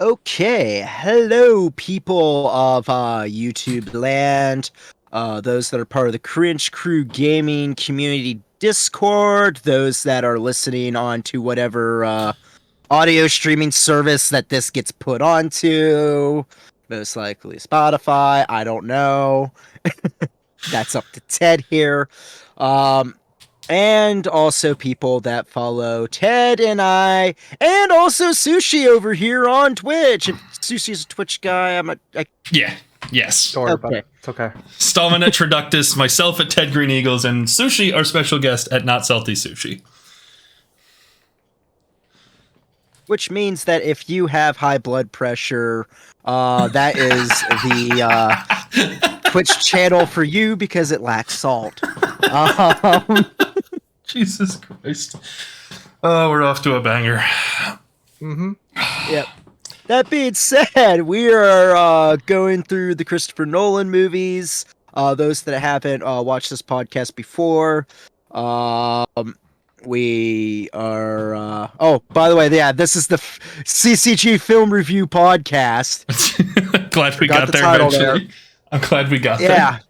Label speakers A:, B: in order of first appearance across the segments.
A: Okay, hello, people of YouTube land, those that are part of the Cringe Crew Gaming Community Discord, those that are listening on to whatever audio streaming service that this gets put onto, most likely Spotify, I don't know. That's up to Ted here. And also people that follow Ted and I, and also Sushi over here on Twitch. If Sushi's a Twitch guy,
B: Yeah. Yes.
C: Don't worry about it. It's okay.
B: Stahlman at Traductus, myself at Ted Green Eagles, and Sushi, our special guest at Not Salty Sushi.
A: Which means that if you have high blood pressure, that is the Twitch channel for you because it lacks salt.
B: Jesus Christ. Oh, we're off to a banger.
C: Mm-hmm.
A: Yep. That being said, we are going through the Christopher Nolan movies. Those that haven't watched this podcast before, we are. Oh, by the way, yeah, this is the CCG film review podcast.
B: Glad we got there eventually. I'm glad we got there.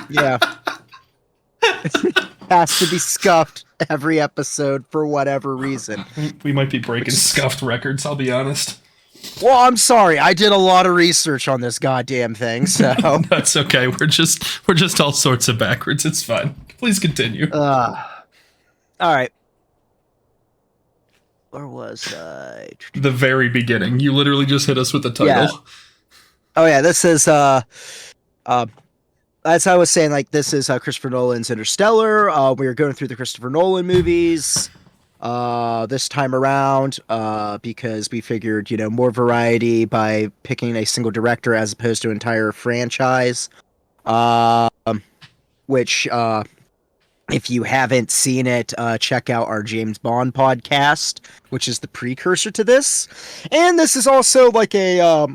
A: Yeah. Has to be scuffed every episode for whatever reason.
B: We might be breaking scuffed records, I'll be honest.
A: Well, I'm sorry. I did a lot of research on this goddamn thing, so
B: that's okay. We're just all sorts of backwards. It's fine. Please continue.
A: All right. Where was I?
B: The very beginning. You literally just hit us with the title.
A: Yeah. Oh yeah, this is as I was saying, like, this is Christopher Nolan's Interstellar. We are going through the Christopher Nolan movies this time around because we figured, more variety by picking a single director as opposed to an entire franchise. Which, if you haven't seen it, check out our James Bond podcast, which is the precursor to this. And this is also like a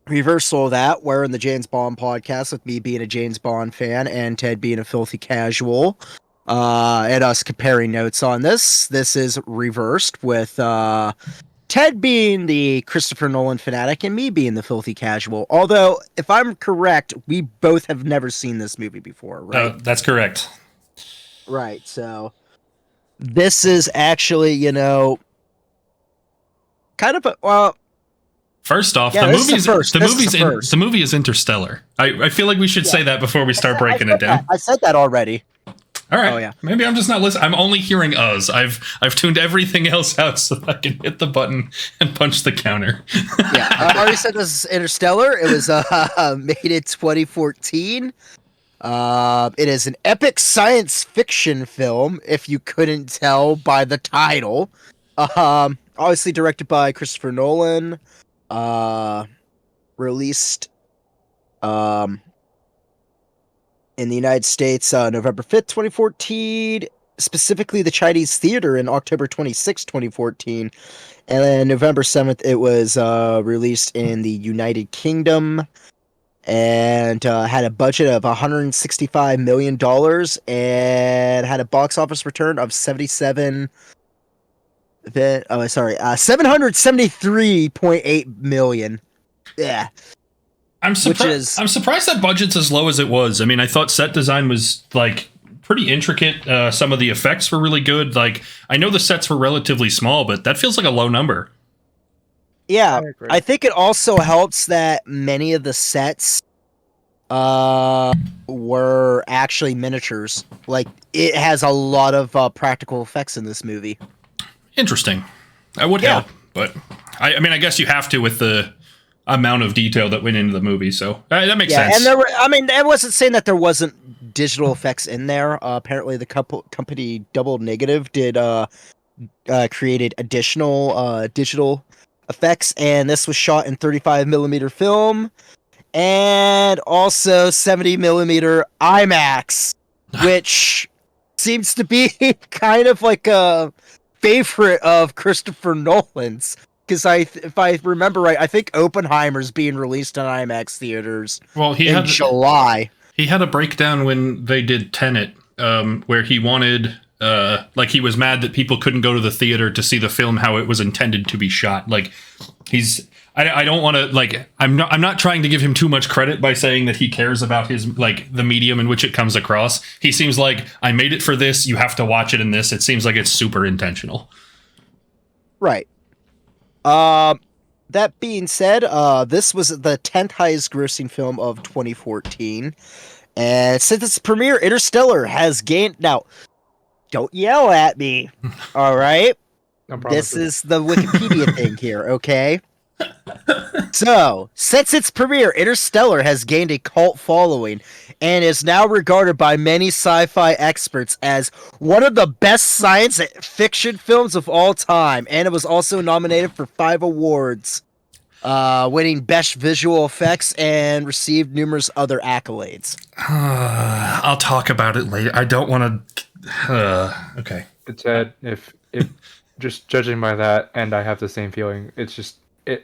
A: reversal of that, where in the James Bond podcast, with me being a James Bond fan and Ted being a filthy casual, and us comparing notes on this is reversed with Ted being the Christopher Nolan fanatic and me being the filthy casual. Although, if I'm correct, we both have never seen this movie before, right?
B: That's correct.
A: Right, so this is actually, kind of a, well,
B: first off,
A: yeah,
B: the movie is Interstellar. I feel like we should say that before we start breaking it down.
A: I said that already.
B: All right.
A: Oh, yeah.
B: Maybe I'm just not listening. I'm only hearing us. I've tuned everything else out so that I can hit the button and punch the counter.
A: Yeah, I already said this is Interstellar. It was made in 2014. It is an epic science fiction film, if you couldn't tell by the title. Obviously directed by Christopher Nolan. Released in the United States November 5th, 2014, specifically the Chinese theater in October 26th, 2014, and then November 7th it was released in the United Kingdom, and had a budget of $165 million and had a box office return of 773.8 million. Yeah.
B: I'm surprised that budget's as low as it was. I mean, I thought set design was like pretty intricate. Some of the effects were really good. Like, I know the sets were relatively small, but that feels like a low number.
A: Yeah, I think it also helps that many of the sets were actually miniatures. Like, it has a lot of practical effects in this movie. Interesting.
B: I would help, but I mean, I guess you have to with the amount of detail that went into the movie, so that makes sense.
A: And I wasn't saying that there wasn't digital effects in there. Apparently, the company Double Negative did created additional digital effects, and this was shot in 35mm film and also 70mm IMAX, which seems to be kind of like a favorite of Christopher Nolan's. Because if I remember right, I think Oppenheimer's being released in IMAX theaters in July.
B: He had a breakdown when they did Tenet, where he wanted, he was mad that people couldn't go to the theater to see the film how it was intended to be shot. Like, I don't want to like I'm not trying to give him too much credit by saying that he cares about his like the medium in which it comes across. He seems like I made it for this. You have to watch it in this. It seems like it's super intentional.
A: Right. That being said, this was the 10th highest grossing film of 2014. And since its premiere, Interstellar has gained... Now, don't yell at me, all right?
C: No
A: This is the Wikipedia thing here, okay? So, since its premiere, Interstellar has gained a cult following and is now regarded by many sci-fi experts as one of the best science fiction films of all time, and it was also nominated for 5 awards, winning Best Visual Effects and received numerous other accolades.
B: I'll talk about it later. I don't want to... okay.
C: It's Ed, if just judging by that, and I have the same feeling, it's just... I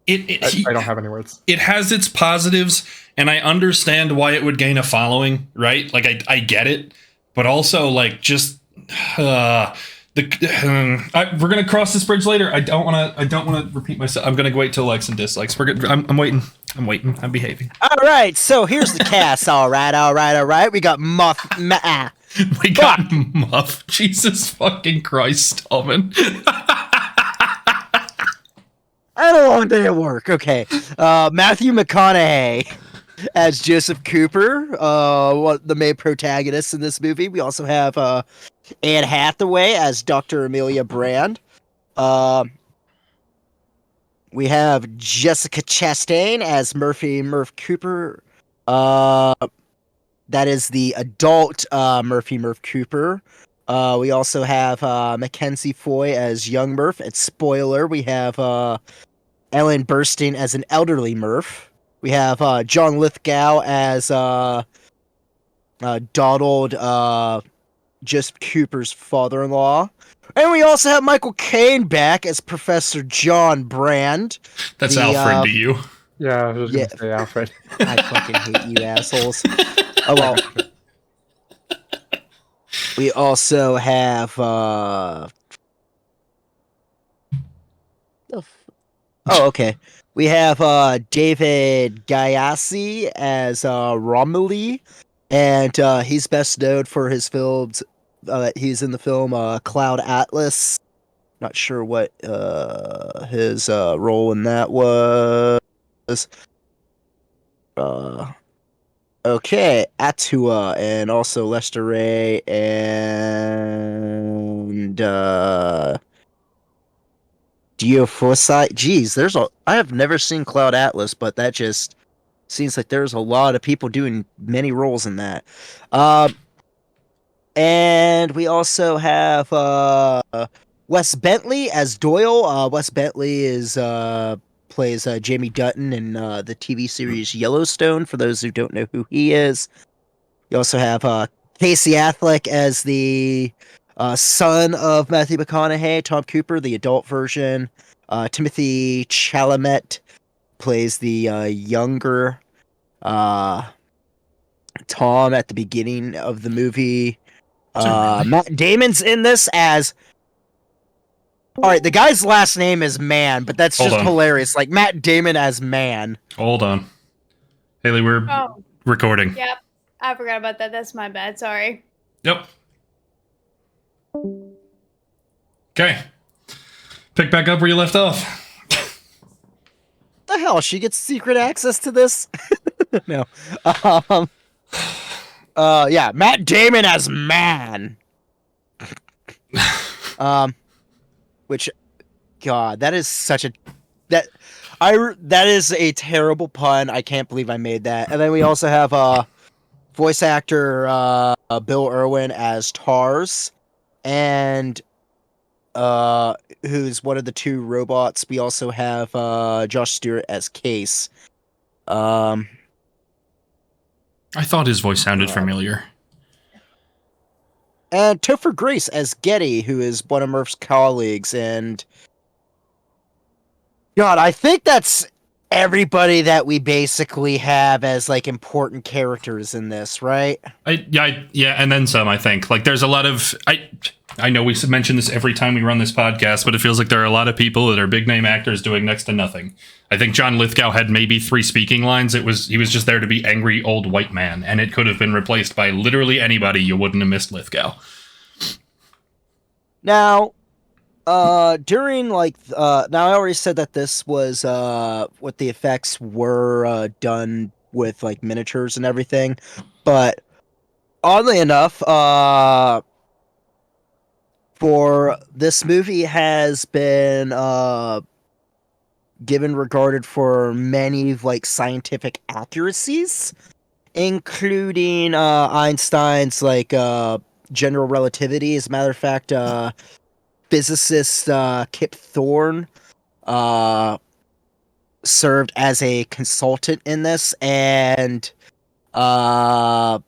C: don't have any words.
B: It has its positives, and I understand why it would gain a following, right? Like I get it, but also like just we're gonna cross this bridge later. I don't want to repeat myself. I'm gonna wait till likes and dislikes. We're good. I'm waiting. I'm behaving.
A: All right, so here's the cast. All right. We got Muff.
B: We got Muff. Jesus fucking Christ, Stahlman.
A: I had a long day at work. Okay. Matthew McConaughey as Joseph Cooper, the main protagonist in this movie. We also have Anne Hathaway as Dr. Amelia Brand. We have Jessica Chastain as Murph Cooper. That is the adult Murph Cooper. We also have Mackenzie Foy as young Murph. And spoiler, we have Ellen Burstyn as an elderly Murph. We have John Lithgow as Donald, Joseph Cooper's father-in-law. And we also have Michael Caine back as Professor John Brand.
B: That's Alfred to you.
C: Yeah, I was going to say Alfred.
A: I fucking hate you assholes. Oh, well. We also have okay. We have David Gyasi as Romilly, and he's best known for his films. He's in the film Cloud Atlas. Not sure what his role in that was. Okay, Atua, and also Lester Ray, and Diophocyte. Jeez, I have never seen Cloud Atlas, but that just seems like there's a lot of people doing many roles in that. And we also have Wes Bentley as Doyle. Wes Bentley plays Jamie Dutton in the TV series Yellowstone, for those who don't know who he is. You also have Casey Affleck as the son of Matthew McConaughey, Tom Cooper, the adult version. Timothy Chalamet plays the younger Tom at the beginning of the movie. Matt Damon's in this as... Alright, the guy's last name is Mann, but that's just hilarious. Like, Matt Damon as Mann.
B: Hold on. Hayley, we're recording.
D: Yep. I forgot about that. That's my bad. Sorry.
B: Yep. Okay. Pick back up where you left off.
A: The hell? She gets secret access to this? No. Yeah, Matt Damon as Mann. Which, God, that is such a that is a terrible pun. I can't believe I made that. And then we also have voice actor Bill Irwin as Tars, and who's one of the 2 robots. We also have Josh Stewart as Case.
B: I thought his voice sounded familiar.
A: And Topher Grace as Getty, who is one of Murph's colleagues, and God, I think that's everybody that we basically have as like important characters in this, right?
B: Yeah, and then some. I think like there's a lot of I know we mention this every time we run this podcast, but it feels like there are a lot of people that are big name actors doing next to nothing. I think John Lithgow had maybe 3 speaking lines. He was just there to be angry old white man, and it could have been replaced by literally anybody. You wouldn't have missed Lithgow.
A: Now, during now I already said that this was what the effects were done with like miniatures and everything, but oddly enough, for this movie has been given regarded for many like scientific accuracies, including Einstein's like general relativity. As a matter of fact, physicist Kip Thorne served as a consultant in this, and the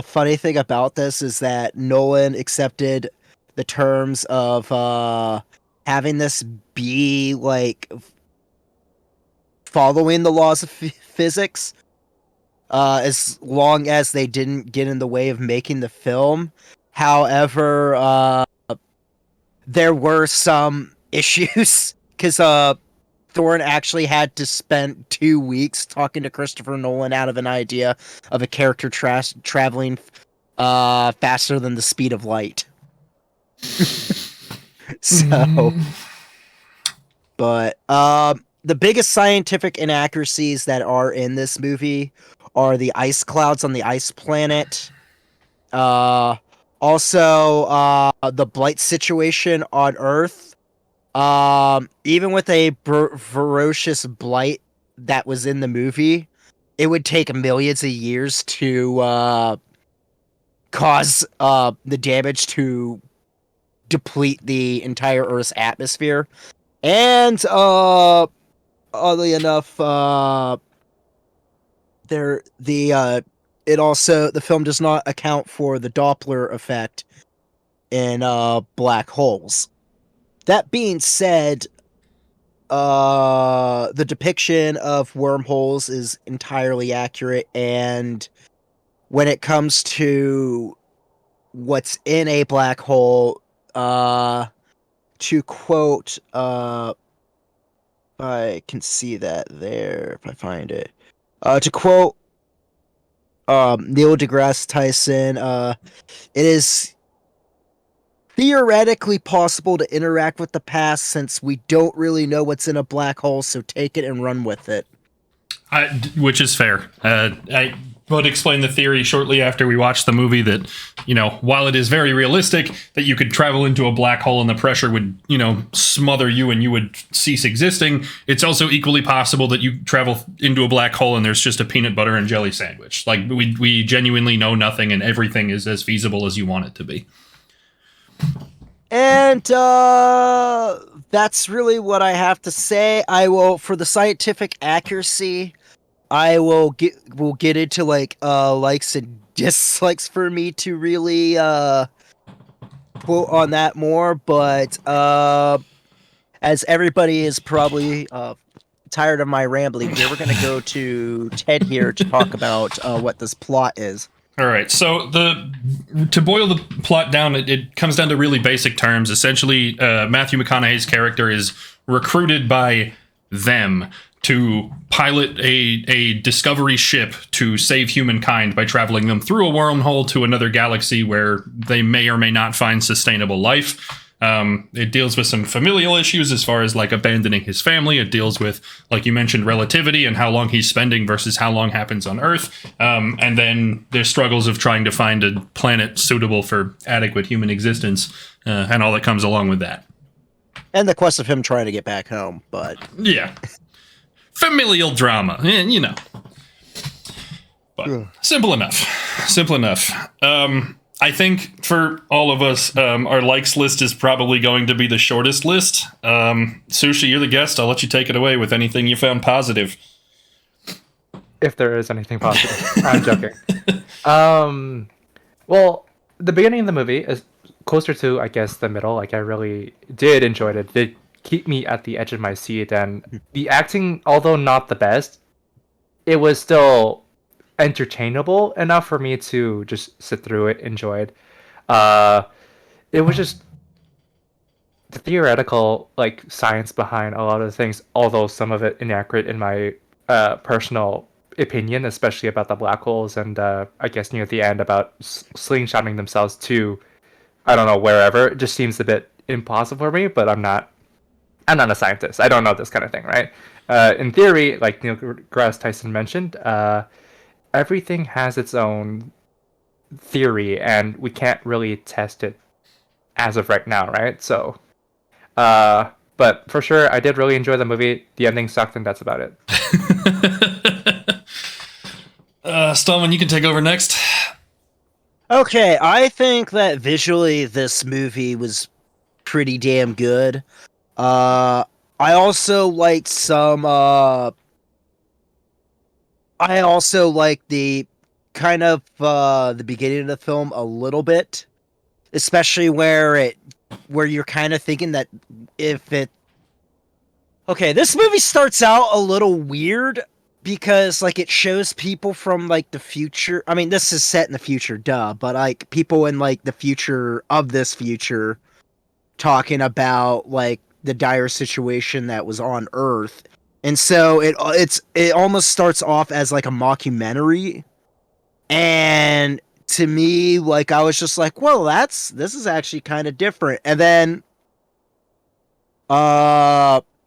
A: funny thing about this is that Nolan accepted the terms of having this be like following the laws of physics, as long as they didn't get in the way of making the film. However, there were some issues because Thorne actually had to spend 2 weeks talking to Christopher Nolan out of an idea of a character traveling faster than the speed of light. But the biggest scientific inaccuracies that are in this movie are the ice clouds on the ice planet. Also, the blight situation on Earth. Even with a ferocious blight that was in the movie, it would take millions of years to cause the damage to deplete the entire Earth's atmosphere. And oddly enough, the film does not account for the Doppler effect in black holes. That being said, the depiction of wormholes is entirely accurate, and when it comes to what's in a black hole, to quote, I can see that there if I find it. To quote Neil deGrasse Tyson, it is theoretically possible to interact with the past since we don't really know what's in a black hole, so take it and run with it.
B: Which is fair. I would explain the theory shortly after we watch the movie that, while it is very realistic that you could travel into a black hole and the pressure would, smother you and you would cease existing, it's also equally possible that you travel into a black hole and there's just a peanut butter and jelly sandwich. Like, we genuinely know nothing and everything is as feasible as you want it to be.
A: And that's really what I have to say. I will, for the scientific accuracy, we'll get into likes and dislikes for me to really quote on that more. But as everybody is probably tired of my rambling, we're going to go to Ted here to talk about what this plot is.
B: All right, so to boil the plot down, it comes down to really basic terms. Essentially, Matthew McConaughey's character is recruited by them to pilot a discovery ship to save humankind by traveling them through a wormhole to another galaxy where they may or may not find sustainable life. It deals with some familial issues as far as like abandoning his family. It deals with, like you mentioned, relativity and how long he's spending versus how long happens on Earth. And then there's struggles of trying to find a planet suitable for adequate human existence, and all that comes along with that.
A: And the quest of him trying to get back home, but
B: yeah, familial drama, but simple enough. I think for all of us, our likes list is probably going to be the shortest list. Sushi, you're the guest. I'll let you take it away with anything you found positive.
C: If there is anything positive. I'm joking. Well, the beginning of the movie is closer to, I guess, the middle. Like, I really did enjoy it. It did keep me at the edge of my seat. And the acting, although not the best, it was still entertainable enough for me to just sit through it, enjoy it. It was just the theoretical like science behind a lot of the things, although some of it inaccurate in my personal opinion, especially about the black holes and I guess near the end about slingshotting themselves to I don't know wherever. It just seems a bit impossible for me, but I'm not a scientist. I don't know this kind of thing, right? In theory, like Neil deGrasse Tyson mentioned, everything has its own theory, and we can't really test it as of right now, right? So, but for sure, I did really enjoy the movie. The ending sucked, and that's about it.
B: Stahlman, you can take over next.
A: Okay, I think that visually this movie was pretty damn good. I also liked some I also like the kind of the beginning of the film a little bit, especially where you're kind of thinking that if it okay, this movie starts out a little weird because like it shows people from like the future. I mean, this is set in the future, duh, but like people in like the future of this future talking about like the dire situation that was on Earth. And so it almost starts off as like a mockumentary. And to me, like I was just like, well, this is actually kind of different. And then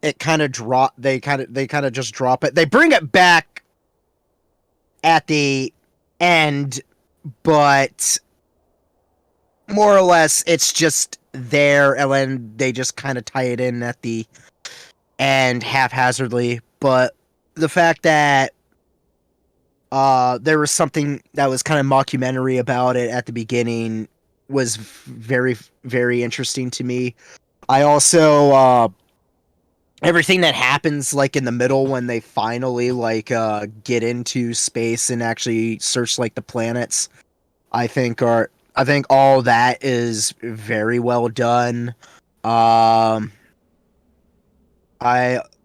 A: it kind of they kind of just drop it. They bring it back at the end, but more or less it's just there, and then they just kind of tie it in at the end haphazardly. But the fact that there was something that was kind of mockumentary about it at the beginning was very, very interesting to me. I also everything that happens like in the middle when they finally like get into space and actually search like the planets, I think all that is very well done. I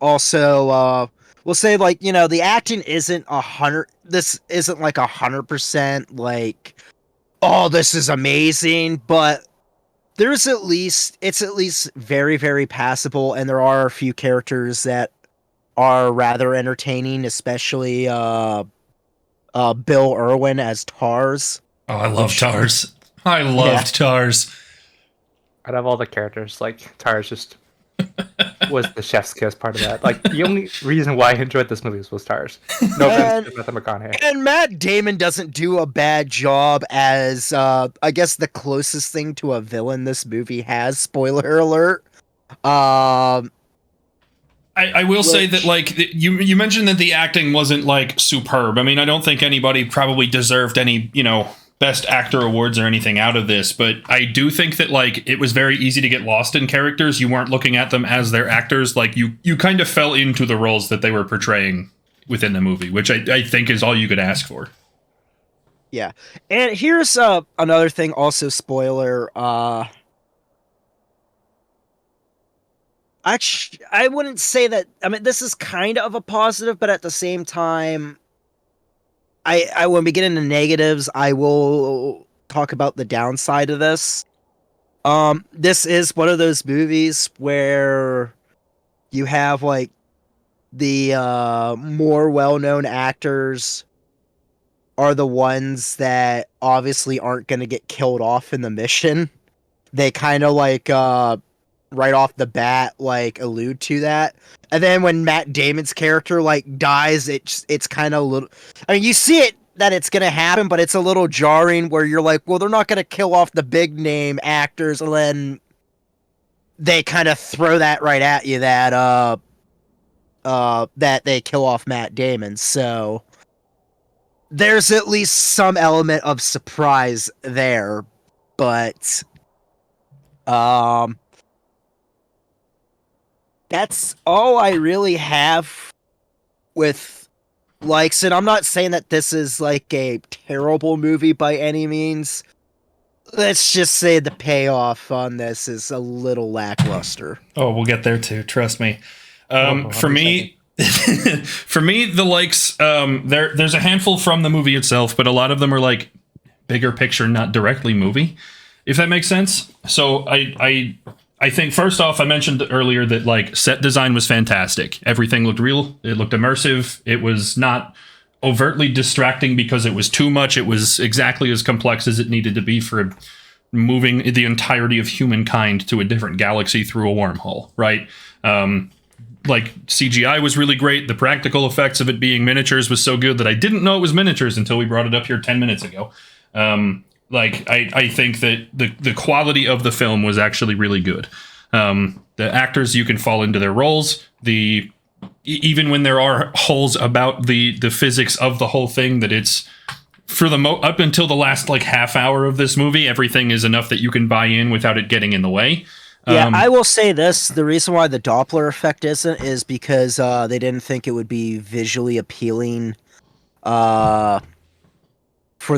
A: also will say, like, you know, the acting isn't 100. This isn't like 100% like, oh, this is amazing, but it's at least very, very passable, and there are a few characters that are rather entertaining, especially Bill Irwin as Tars.
B: Oh, I love Tars. I loved Tars.
C: Out of all the characters, like Tars just was the chef's kiss part of that. Like the only reason why I enjoyed this movie was Tars. No offense to Matthew McConaughey.
A: And Matt Damon doesn't do a bad job as I guess the closest thing to a villain this movie has. Spoiler alert.
B: I will say that, like, you mentioned that the acting wasn't like superb. I mean, I don't think anybody probably deserved any, you know, best actor awards or anything out of this, but I do think that like it was very easy to get lost in characters. You weren't looking at them as their actors. Like you kind of fell into the roles that they were portraying within the movie, which I think is all you could ask for.
A: Yeah. And here's another thing, also spoiler. Actually, I wouldn't say that. I mean, this is kind of a positive, but at the same time, I when we get into negatives, I will talk about the downside of this. This is one of those movies where you have like the more well-known actors are the ones that obviously aren't going to get killed off in the mission. They kind of like right off the bat like allude to that. And then when Matt Damon's character like dies, it's kind of a little, I mean, you see it that it's going to happen, but it's a little jarring where you're like, well, they're not going to kill off the big name actors, and then they kind of throw that right at you that that they kill off Matt Damon. So there's at least some element of surprise there, but that's all I really have with likes. And I'm not saying that this is like a terrible movie by any means. let's just say the payoff on this is a little lackluster.
B: Oh, we'll get there too. Trust me. For me, for me, the likes, there's a handful from the movie itself, but a lot of them are like bigger picture, not directly movie, if that makes sense. So I think first off, I mentioned earlier that like set design was fantastic. Everything looked real. It looked immersive. It was not overtly distracting because it was too much. It was exactly as complex as it needed to be for moving the entirety of humankind to a different galaxy through a wormhole, right? Like CGI was really great. The practical effects of it being miniatures was so good that I didn't know it was miniatures until we brought it up here 10 minutes ago. I think that the quality of the film was actually really good. The actors, you can fall into their roles. Even when there are holes about the physics of the whole thing, that it's for up until the last like half hour of this movie, everything is enough that you can buy in without it getting in the way.
A: Yeah, I will say this. The reason why the Doppler effect isn't is because they didn't think it would be visually appealing for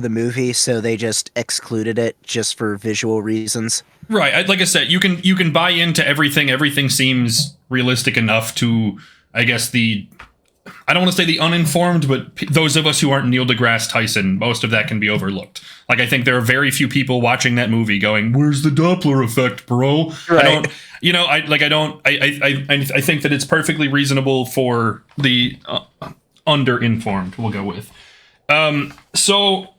A: the movie, so they just excluded it just for visual reasons.
B: Right. Like I said, you can buy into everything. Everything seems realistic enough to, I guess, I don't want to say the uninformed, but those of us who aren't Neil deGrasse Tyson, most of that can be overlooked. Like, I think there are very few people watching that movie going, "Where's the Doppler effect, bro?"
A: Right.
B: I think that it's perfectly reasonable for the underinformed, we'll go with. So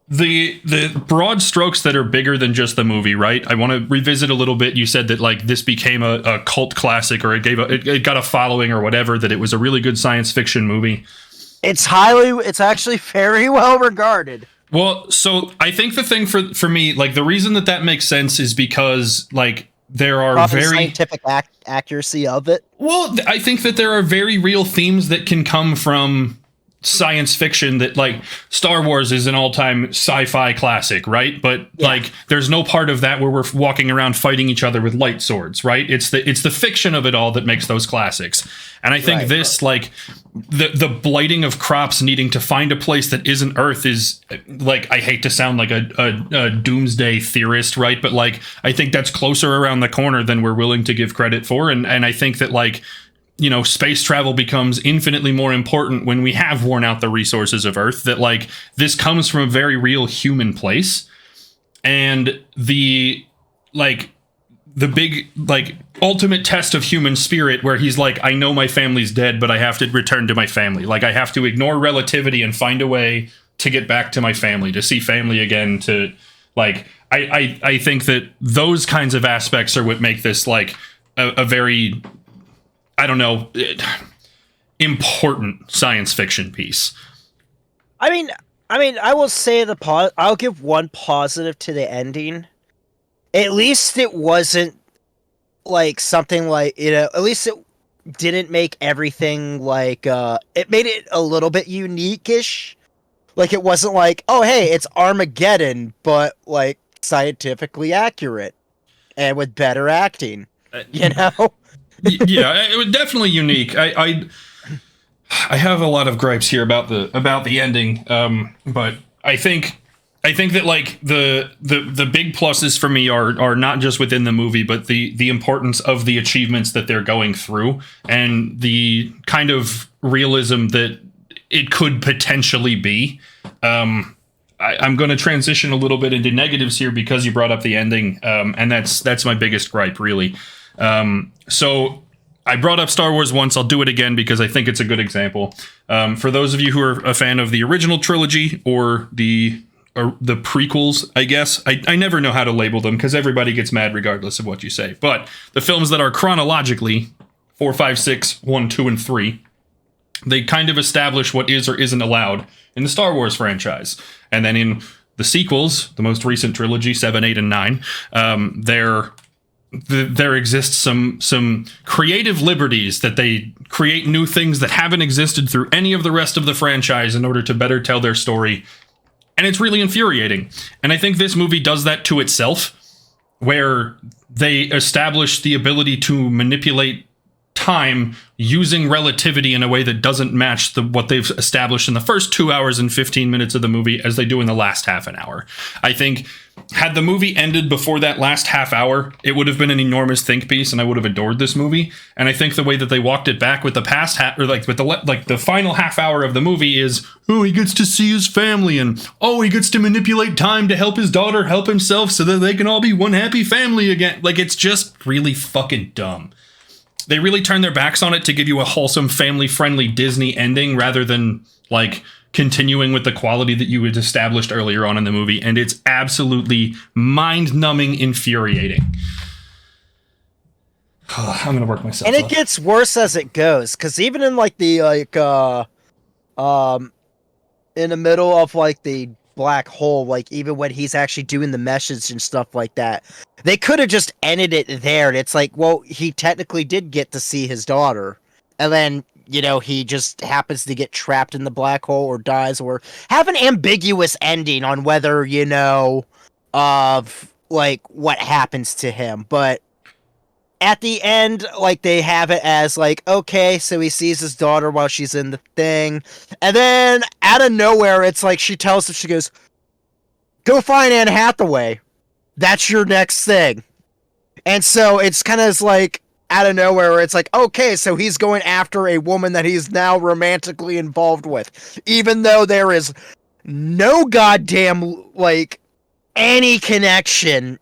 B: the broad strokes that are bigger than just the movie, right? I want to revisit a little bit. You said that like this became a cult classic, or it got a following or whatever, that it was a really good science fiction movie.
A: It's actually very well regarded.
B: Well, so I think the thing for me, like the reason that makes sense is because like there are
A: probably
B: very
A: scientific accuracy of it.
B: Well, I think that there are very real themes that can come from science fiction, that like Star Wars is an all-time sci-fi classic, right? But like there's no part of that where we're walking around fighting each other with light swords, right? It's the fiction of it all that makes those classics. And I think like the blighting of crops, needing to find a place that isn't Earth, is like, I hate to sound like a doomsday theorist, right? But like I think that's closer around the corner than we're willing to give credit for. And I think that like, you know, space travel becomes infinitely more important when we have worn out the resources of Earth, that like this comes from a very real human place. And the big like ultimate test of human spirit, where he's like, I know my family's dead, but I have to return to my family. Like I have to ignore relativity and find a way to get back to my family, to see family again, to like, I think that those kinds of aspects are what make this like a very, I don't know, important science fiction piece.
A: I mean, I will say I'll give one positive to the ending. At least it wasn't like something like, you know, at least it didn't make everything like, it made it a little bit unique-ish. Like it wasn't like, oh hey, it's Armageddon, but like scientifically accurate and with better acting, you know?
B: Yeah, it was definitely unique. I have a lot of gripes here about the ending, but I think that like the big pluses for me are not just within the movie, but the importance of the achievements that they're going through, and the kind of realism that it could potentially be. I'm going to transition a little bit into negatives here because you brought up the ending, and that's my biggest gripe, really. So I brought up Star Wars once. I'll do it again because I think it's a good example. For those of you who are a fan of the original trilogy or the prequels, I guess, I never know how to label them because everybody gets mad regardless of what you say. But the films that are chronologically 4, 5, 6, 1, 2, and 3, they kind of establish what is or isn't allowed in the Star Wars franchise. And then in the sequels, the most recent trilogy, 7, 8, and 9, there exists some creative liberties that they create new things that haven't existed through any of the rest of the franchise in order to better tell their story. And it's really infuriating. And I think this movie does that to itself, where they establish the ability to manipulate time using relativity in a way that doesn't match what they've established in the first 2 hours and 15 minutes of the movie as they do in the last half an hour. I think had the movie ended before that last half hour, it would have been an enormous think piece, and I would have adored this movie. And I think the way that they walked it back with the past the final half hour of the movie is, oh, he gets to see his family, and oh, he gets to manipulate time to help his daughter help himself so that they can all be one happy family again. Like, it's just really fucking dumb. They really turn their backs on it to give you a wholesome, family-friendly Disney ending rather than, like, continuing with the quality that you had established earlier on in the movie, and it's absolutely mind-numbing, infuriating. I'm gonna work myself.
A: And it gets worse as it goes, because even in like the in the middle of like the black hole, like even when he's actually doing the message and stuff like that, they could have just ended it there. And it's like, well, he technically did get to see his daughter, and then, you know, he just happens to get trapped in the black hole or dies, or have an ambiguous ending on whether, you know, of like what happens to him. But at the end, like, they have it as like, okay, so he sees his daughter while she's in the thing, and then out of nowhere, it's like she tells him, she goes, go find Anne Hathaway. That's your next thing. And so it's kind of like, out of nowhere, where it's like, okay, so he's going after a woman that he's now romantically involved with, even though there is no goddamn, like, any connection,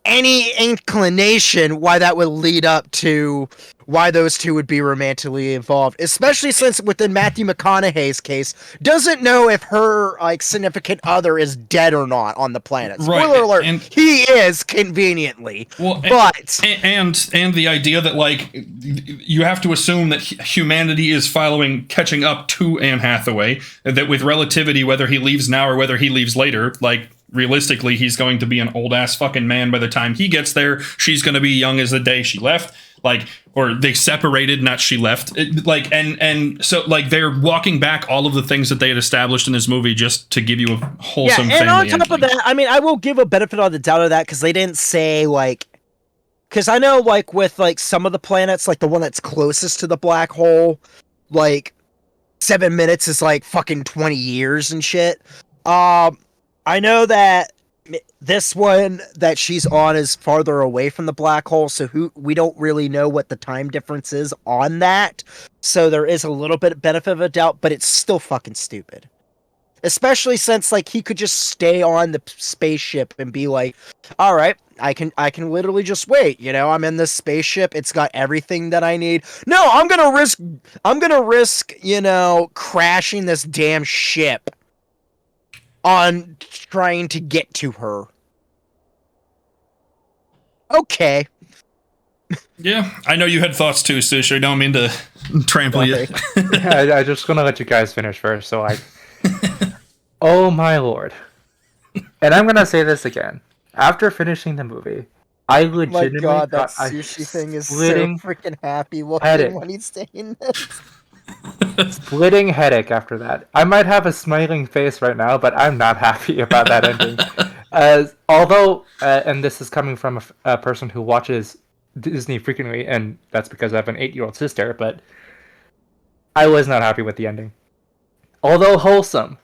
A: any inclination why that would lead up to why those two would be romantically involved, especially since within Matthew McConaughey's case, doesn't know if her, like, significant other is dead or not on the planet. Spoiler alert, he is, conveniently.
B: Well,
A: but
B: and the idea that, like, you have to assume that humanity is catching up to Anne Hathaway, that with relativity, whether he leaves now or whether he leaves later, like, realistically, he's going to be an old-ass fucking man by the time he gets there. She's going to be young as the day she left. Like, or they separated, not she left. So, like, they're walking back all of the things that they had established in this movie just to give you a wholesome family.
A: Yeah, and on top of that, I mean, I will give a benefit of the doubt of that, because they didn't say, like, because I know, like, with, like, some of the planets, like, the one that's closest to the black hole, like, 7 minutes is, like, fucking 20 years and shit. I know that this one that she's on is farther away from the black hole, so we don't really know what the time difference is on that. So there is a little bit of benefit of a doubt, but it's still fucking stupid. Especially since, like, he could just stay on the spaceship and be like, all right, I can literally just wait. You know, I'm in this spaceship. It's got everything that I need. No, I'm gonna risk, you know, crashing this damn ship on trying to get to her. Okay.
B: Yeah, I know you had thoughts too, Sushi. I don't mean to trample you.
C: Yeah, I'm just gonna let you guys finish first. So oh my lord. And I'm gonna say this again. After finishing the movie, I legitimately
A: got that sushi thing is so freaking happy when he's saying this.
C: Splitting headache after that. I might have a smiling face right now, but I'm not happy about that ending. Although, and this is coming from a person who watches Disney frequently, and that's because I have an 8-year-old sister, but I was not happy with the ending. Although wholesome,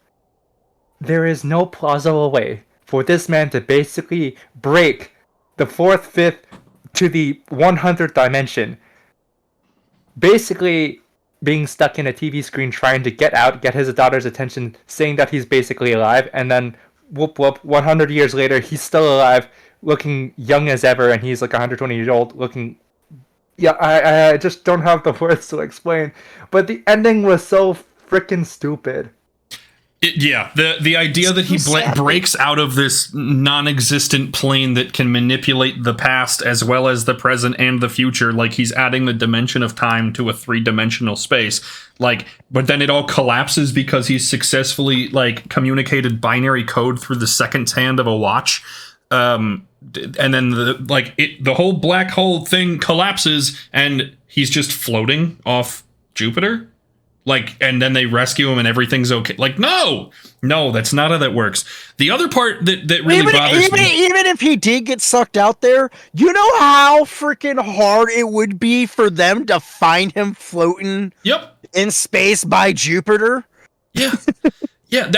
C: there is no plausible way for this man to basically break the 4th, 5th to the 100th dimension. Basically being stuck in a TV screen trying to get out, get his daughter's attention, saying that he's basically alive, and then whoop whoop, 100 years later, he's still alive, looking young as ever, and he's like 120 years old, looking... Yeah, I just don't have the words to explain, but the ending was so freaking stupid.
B: The idea that he breaks out of this non-existent plane that can manipulate the past as well as the present and the future, like he's adding the dimension of time to a 3-dimensional space, like, but then it all collapses because he's successfully, like, communicated binary code through the second hand of a watch, and then the whole black hole thing collapses and he's just floating off Jupiter. Like, and then they rescue him and everything's okay. Like, no, that's not how that works. The other part that really bothers me,
A: even if he did get sucked out there, you know how freaking hard it would be for them to find him floating in space by Jupiter.
B: Yeah. Yeah,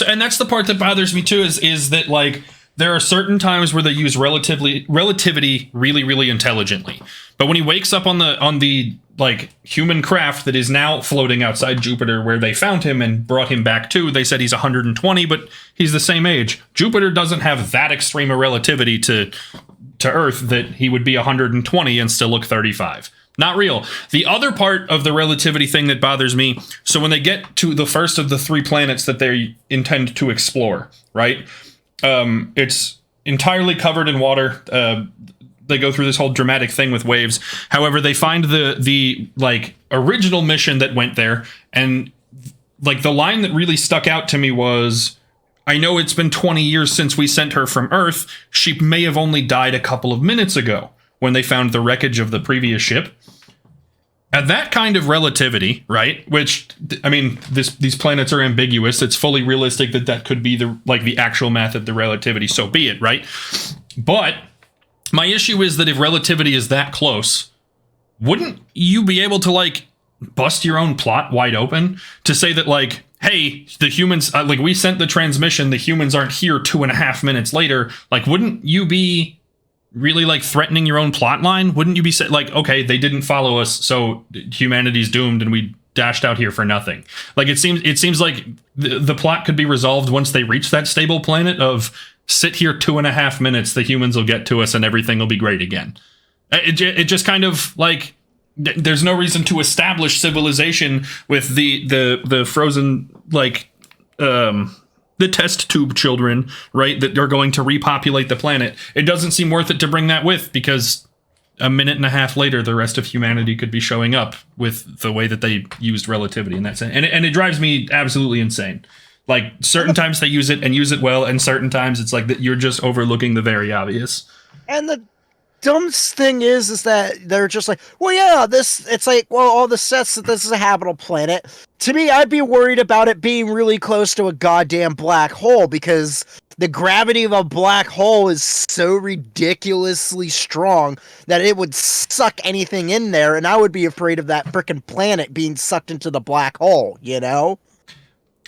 B: and that's the part that bothers me too, is that, like, there are certain times where they use relativity really, really intelligently. But when he wakes up on the like human craft that is now floating outside Jupiter where they found him and brought him back to, they said he's 120, but he's the same age. Jupiter doesn't have that extreme a relativity to Earth that he would be 120 and still look 35. Not real. The other part of the relativity thing that bothers me, so when they get to the first of the 3 planets that they intend to explore, right? It's entirely covered in water. They go through this whole dramatic thing with waves. However, they find the like original mission that went there, and like the line that really stuck out to me was, I know it's been 20 years since we sent her from Earth. She may have only died a couple of minutes ago when they found the wreckage of the previous ship. At that kind of relativity, right? Which, I mean, these planets are ambiguous. It's fully realistic that could be the actual math of the relativity. So be it, right? But my issue is that if relativity is that close, wouldn't you be able to, like, bust your own plot wide open to say that, like, hey, the humans, like, we sent the transmission, the humans aren't here 2.5 minutes later. Like, wouldn't you be really, like, threatening your own plot line? Wouldn't you be like, okay, they didn't follow us, so humanity's doomed and we dashed out here for nothing? Like, it seems like the plot could be resolved once they reach that stable planet of sit here 2.5 minutes, the humans will get to us and everything will be great again. It just kind of, like, there's no reason to establish civilization with the frozen, like, the test tube children, right, that are going to repopulate the planet. It doesn't seem worth it to bring that with, because a minute and a half later, the rest of humanity could be showing up with the way that they used relativity in that sense. And it drives me absolutely insane. Like, certain times they use it and use it well, and certain times it's like that you're just overlooking the very obvious.
A: And the dumbest thing is that they're just like, well, yeah, it's like, well, all the sets that this is a habitable planet. To me, I'd be worried about it being really close to a goddamn black hole, because the gravity of a black hole is so ridiculously strong that it would suck anything in there, and I would be afraid of that frickin' planet being sucked into the black hole, you know?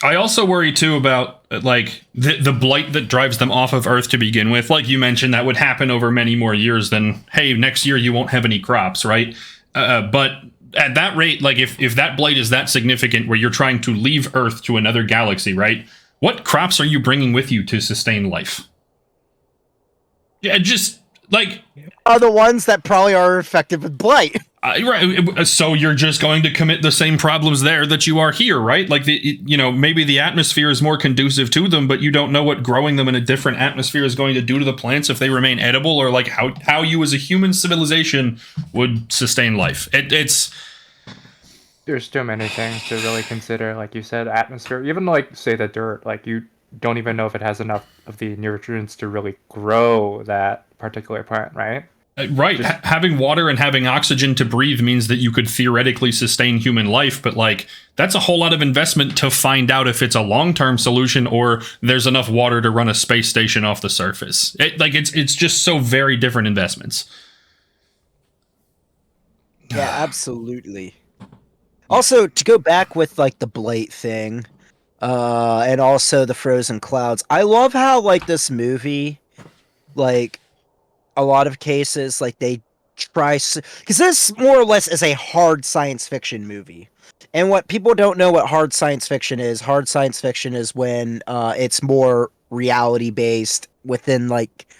B: I also worry, too, about, like, the blight that drives them off of Earth to begin with. Like you mentioned, that would happen over many more years than, hey, next year you won't have any crops, right? But at that rate, like, if that blight is that significant where you're trying to leave Earth to another galaxy, right? What crops are you bringing with you to sustain life? Yeah, just, like...
A: Are the ones that probably are affected with blight.
B: Right, so you're just going to commit the same problems there that you are here, right? Like, maybe the atmosphere is more conducive to them, but you don't know what growing them in a different atmosphere is going to do to the plants if they remain edible, or like how you as a human civilization would sustain life. It's
C: there's too many things to really consider. Like you said, atmosphere, even like say the dirt, like you don't even know if it has enough of the nutrients to really grow that particular plant, right?
B: Right. Having water and having oxygen to breathe means that you could theoretically sustain human life, but like that's a whole lot of investment to find out if it's a long-term solution or there's enough water to run a space station off the surface. It's just so very different investments.
A: Yeah, absolutely. Also, to go back with like the blight thing, and also the frozen clouds, I love how like this movie, like a lot of cases, like they try, because this more or less is a hard science fiction movie. And what people don't know what hard science fiction is when it's more reality based within like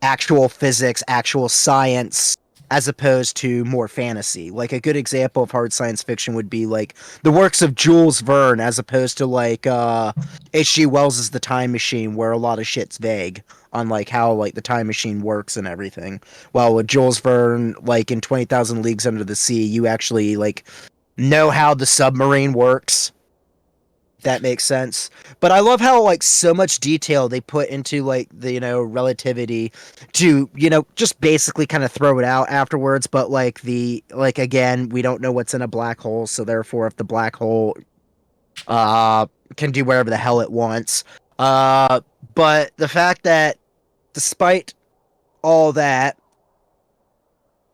A: actual physics, actual science, as opposed to more fantasy. Like a good example of hard science fiction would be like the works of Jules Verne, as opposed to like H.G. Wells' The Time Machine, where a lot of shit's vague on like how like the time machine works and everything. While with Jules Verne, like in 20,000 Leagues Under the Sea, you actually like know how the submarine works. that makes sense. But I love how like so much detail they put into like the relativity to just basically kind of throw it out afterwards. But like again, we don't know what's in a black hole, so therefore, if the black hole can do whatever the hell it wants, but the fact that despite all that,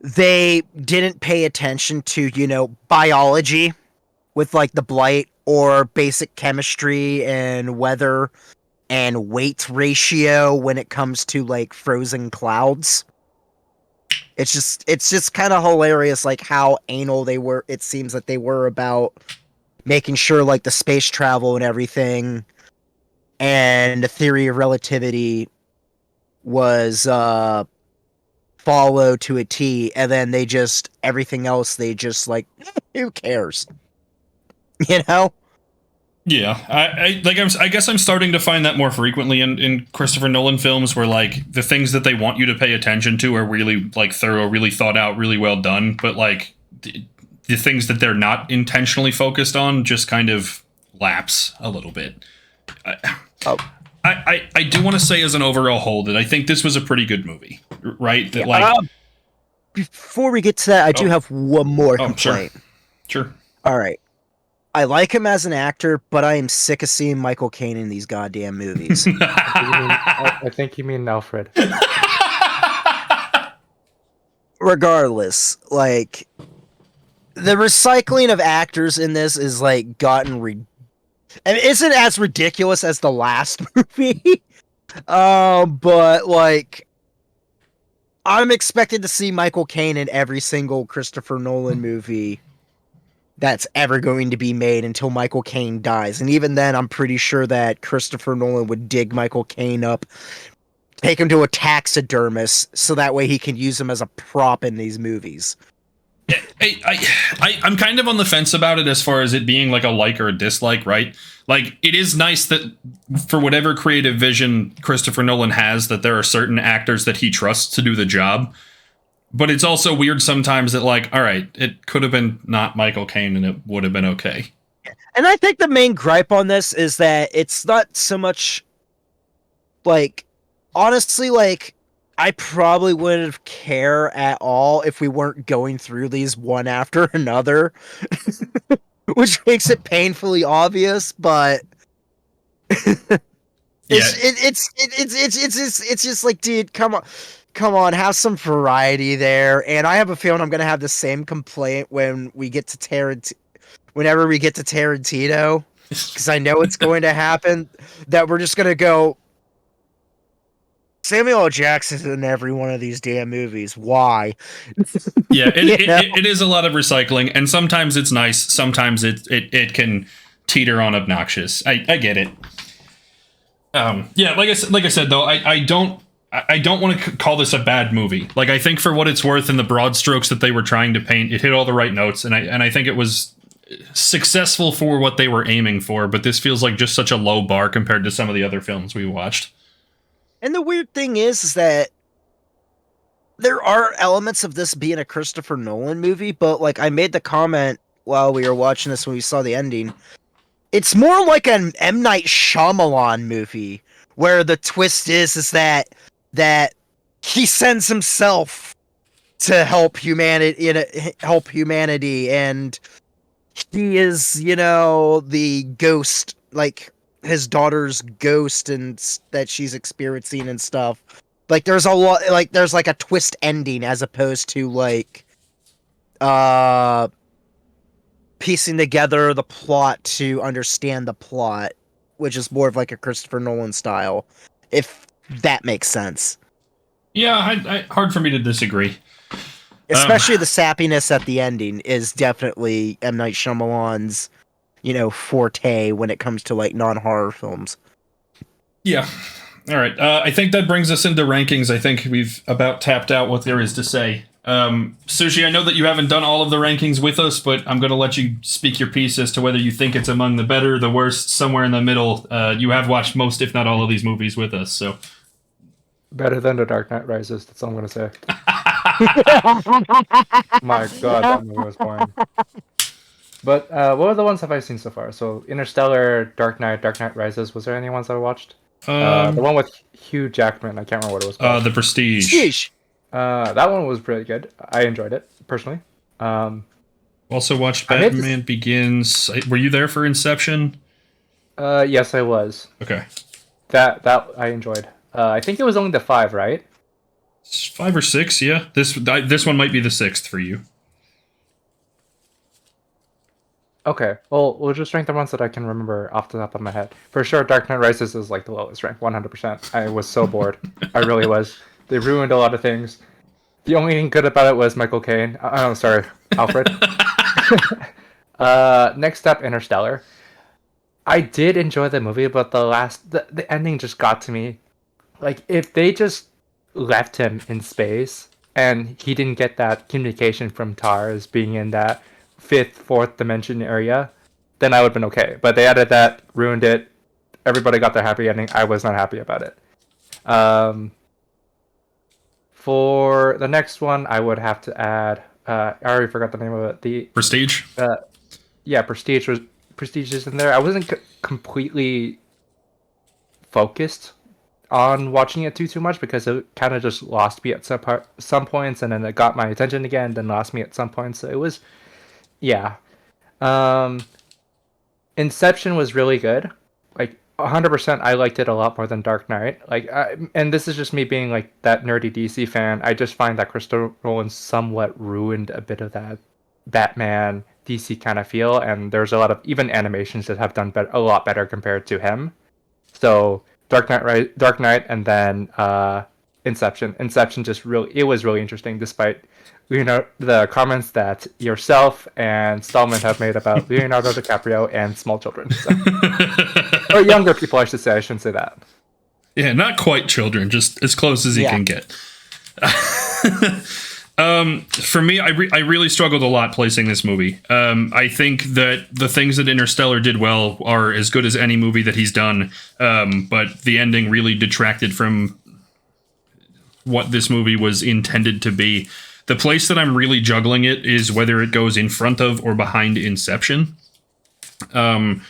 A: they didn't pay attention to biology with like the blight, or basic chemistry and weather and weight ratio when it comes to like frozen clouds. It's just kind of hilarious like how anal it seems that they were about making sure like the space travel and everything and the theory of relativity was followed to a T, and then everything else they just like who cares?
B: Yeah, I guess I'm starting to find that more frequently in Christopher Nolan films, where like the things that they want you to pay attention to are really like thorough, really thought out, really well done, but like the things that they're not intentionally focused on just kind of lapse a little bit. I do want to say as an overall whole that I think this was a pretty good movie, right? That
A: before we get to that, I do have one more complaint.
B: Sure.
A: All right. I like him as an actor, but I am sick of seeing Michael Caine in these goddamn movies.
C: I think you mean Alfred.
A: Regardless, like the recycling of actors in this is like and it isn't as ridiculous as the last movie. But like I'm expected to see Michael Caine in every single Christopher Nolan movie that's ever going to be made until Michael Caine dies. And even then, I'm pretty sure that Christopher Nolan would dig Michael Caine up, take him to a taxidermist, so that way he can use him as a prop in these movies.
B: I'm kind of on the fence about it as far as it being like a like or a dislike, right? Like, it is nice that for whatever creative vision Christopher Nolan has, that there are certain actors that he trusts to do the job. But it's also weird sometimes that, like, all right, it could have been not Michael Caine and it would have been okay.
A: And I think the main gripe on this is that it's not so much, like, honestly, like, I probably wouldn't care at all if we weren't going through these one after another, which makes it painfully obvious, but it's just like, dude, come on, have some variety there. And I have a feeling I'm gonna have the same complaint when we get to whenever we get to Tarantino, because I know it's going to happen. That we're just gonna go, Samuel L. Jackson's in every one of these damn movies. Why?
B: Yeah, it is a lot of recycling, and sometimes it's nice. Sometimes it can teeter on obnoxious. I get it. Yeah, like I said though, I don't want to call this a bad movie. Like, I think for what it's worth and the broad strokes that they were trying to paint, it hit all the right notes, and I think it was successful for what they were aiming for. But this feels like just such a low bar compared to some of the other films we watched.
A: And the weird thing is that there are elements of this being a Christopher Nolan movie, but like I made the comment while we were watching this when we saw the ending, it's more like an M. Night Shyamalan movie, where the twist is that he sends himself to help humanity, and he is, the ghost, like his daughter's ghost, and that she's experiencing and stuff. Like there's a lot, like there's like a twist ending as opposed to like piecing together the plot to understand the plot, which is more of like a Christopher Nolan style, if that makes sense.
B: Yeah, hard for me to disagree.
A: Especially the sappiness at the ending is definitely M. Night Shyamalan's, forte when it comes to like non-horror films.
B: Yeah. All right. I think that brings us into rankings. I think we've about tapped out what there is to say. Sushi, I know that you haven't done all of the rankings with us, but I'm going to let you speak your piece as to whether you think it's among the better, the worst, somewhere in the middle. You have watched most, if not all, of these movies with us, so.
C: Better than The Dark Knight Rises, that's all I'm going to say. My God, that movie was boring. But what other ones have I seen so far? So Interstellar, Dark Knight Rises. Was there any ones I watched? The one with Hugh Jackman. I can't remember what it was called.
B: The Prestige.
A: Sheesh.
C: That one was pretty good. I enjoyed it personally.
B: Also watched Batman Begins. Were you there for Inception?
C: Yes, I was.
B: Okay.
C: That I enjoyed. I think it was only the 5, right?
B: 5 or 6, yeah. This one might be the 6th for you.
C: Okay. Well, we'll just rank the ones that I can remember off the top of my head. For sure, Dark Knight Rises is like the lowest rank, 100%. I was so bored. I really was. They ruined a lot of things. The only thing good about it was Michael Caine. Oh, sorry, Alfred. Next up, Interstellar. I did enjoy the movie, but the ending just got to me. Like, if they just left him in space and he didn't get that communication from TARS being in that fourth dimension area, then I would have been okay. But they added that, ruined it. Everybody got their happy ending. I was not happy about it. For the next one, I would have to add. I already forgot the name of it. The
B: Prestige.
C: Yeah, Prestige is in there. I wasn't completely focused on watching it too much because it kind of just lost me at some points, and then it got my attention again, then lost me at some points. So it was, yeah. Inception was really good. Like 100%, I liked it a lot more than Dark Knight. Like, and this is just me being like that nerdy DC fan. I just find that Christopher Nolan somewhat ruined a bit of that Batman DC kind of feel, and there's a lot of even animations that have done a lot better compared to him. So Dark Knight, and then Inception. Inception it was really interesting, despite the comments that yourself and Stahlman have made about Leonardo DiCaprio and small children, so. Or younger people, I should say. I shouldn't say that.
B: Yeah, not quite children, just as close as you can get. For me, I really struggled a lot placing this movie. I think that the things that Interstellar did well are as good as any movie that he's done, but the ending really detracted from what this movie was intended to be. The place that I'm really juggling it is whether it goes in front of or behind Inception. I'm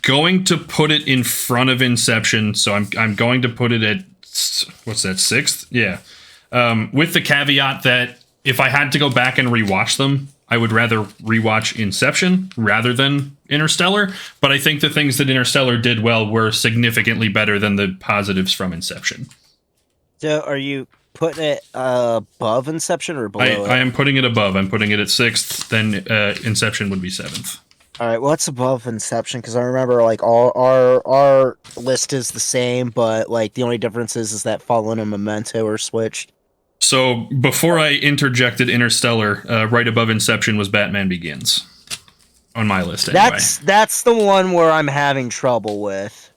B: going to put it in front of Inception, so I'm going to put it at, what's that, 6th? Yeah. With the caveat that if I had to go back and rewatch them, I would rather rewatch Inception rather than Interstellar. But I think the things that Interstellar did well were significantly better than the positives from Inception.
A: So are you putting it above Inception or below it?
B: I am putting it above. I'm putting it at 6th, then Inception would be 7th.
A: All right, what's above Inception? Because I remember, like, all our list is the same, but, like, the only difference is that Fallen and Memento are switched.
B: So, before I interjected Interstellar, right above Inception was Batman Begins. On my list, anyway.
A: That's the one where I'm having trouble with.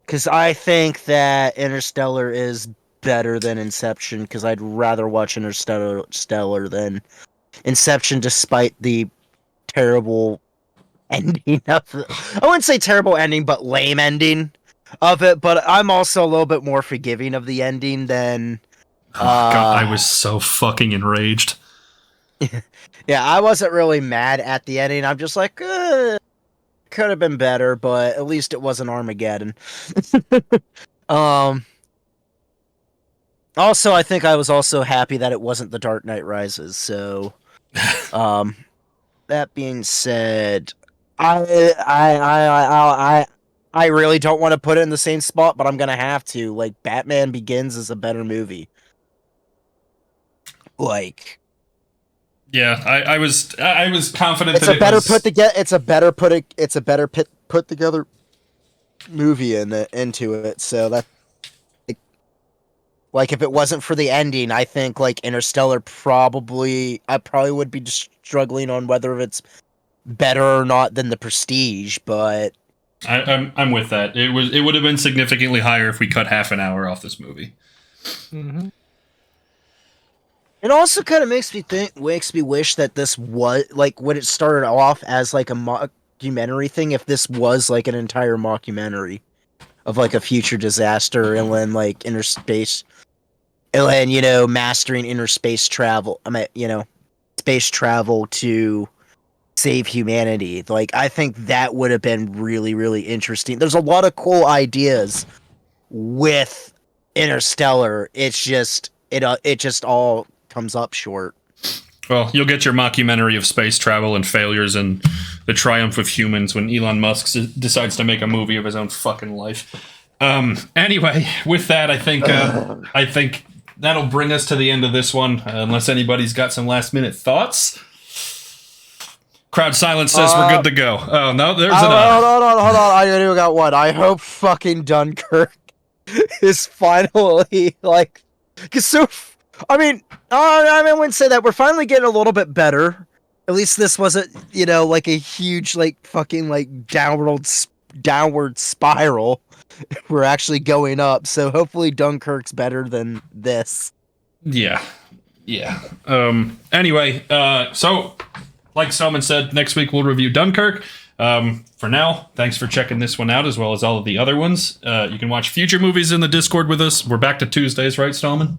A: Because I think that Interstellar is better than Inception, because I'd rather watch Interstellar than Inception, despite the terrible ending of it. I wouldn't say terrible ending, but lame ending of it. But I'm also a little bit more forgiving of the ending than.
B: Oh, God, I was so fucking enraged.
A: Yeah, I wasn't really mad at the ending. I'm just like, could have been better, but at least it wasn't Armageddon. Also, I think I was also happy that it wasn't The Dark Knight Rises. So, that being said, I really don't want to put it in the same spot, but I'm gonna have to. Like, Batman Begins is a better movie. Like,
B: yeah, I was confident
A: it's
B: that
A: a better put together movie into it. So that, like, if it wasn't for the ending, I think like Interstellar I probably would be struggling on whether it's better or not than The Prestige. But
B: I'm with that. It would have been significantly higher if we cut half an hour off this movie.
C: Mm-hmm.
A: It also kind of makes me wish that this was, like, when it started off as, like, a mockumentary thing, if this was, like, an entire mockumentary of, like, a future disaster, and then, like, mastering inner space travel. I mean, space travel to save humanity. Like, I think that would have been really, really interesting. There's a lot of cool ideas with Interstellar. It's just it just all comes up short.
B: Well, you'll get your mockumentary of space travel and failures and the triumph of humans when Elon Musk decides to make a movie of his own fucking life. Anyway, with that, I think that'll bring us to the end of this one. Unless anybody's got some last minute thoughts. Crowd silence says we're good to go. Oh no, there's
A: hold on. I already got one. I hope fucking Dunkirk is finally like, cause so. I mean, I wouldn't say that. We're finally getting a little bit better. At least this wasn't, like a huge, like, fucking, like, downward spiral. We're actually going up. So hopefully Dunkirk's better than this.
B: Yeah. Anyway, so, like Stahlman said, next week we'll review Dunkirk. For now, thanks for checking this one out, as well as all of the other ones. You can watch future movies in the Discord with us. We're back to Tuesdays, right, Stahlman?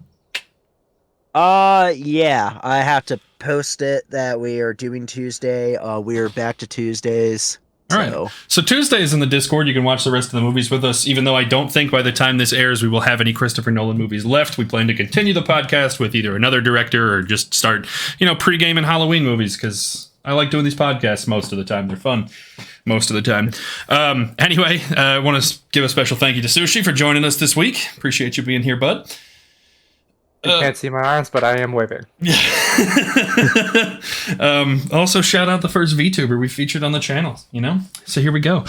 A: Yeah, I have to post it that we are doing Tuesday. We are back to Tuesdays.
B: All right. So Tuesdays in the Discord, you can watch the rest of the movies with us, even though I don't think by the time this airs we will have any Christopher Nolan movies left. We plan to continue the podcast with either another director or just start, pre-game and Halloween movies, because I like doing these podcasts most of the time. They're fun most of the time. Anyway, I want to give a special thank you to Sushi for joining us this week. Appreciate you being here, bud.
C: You can't see my arms, but I am waving.
B: Also, shout out the first VTuber we featured on the channel, So here we go.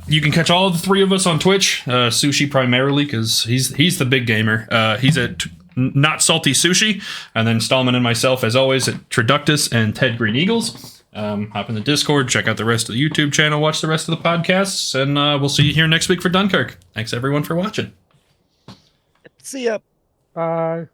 B: You can catch all of the three of us on Twitch. Sushi primarily, because he's the big gamer. He's at Not Salty Sushi. And then Stahlman and myself, as always, at Traductus and Ted Green Eagles. Hop in the Discord, check out the rest of the YouTube channel, watch the rest of the podcasts, and we'll see you here next week for Dunkirk. Thanks, everyone, for watching.
A: See ya.
C: Bye.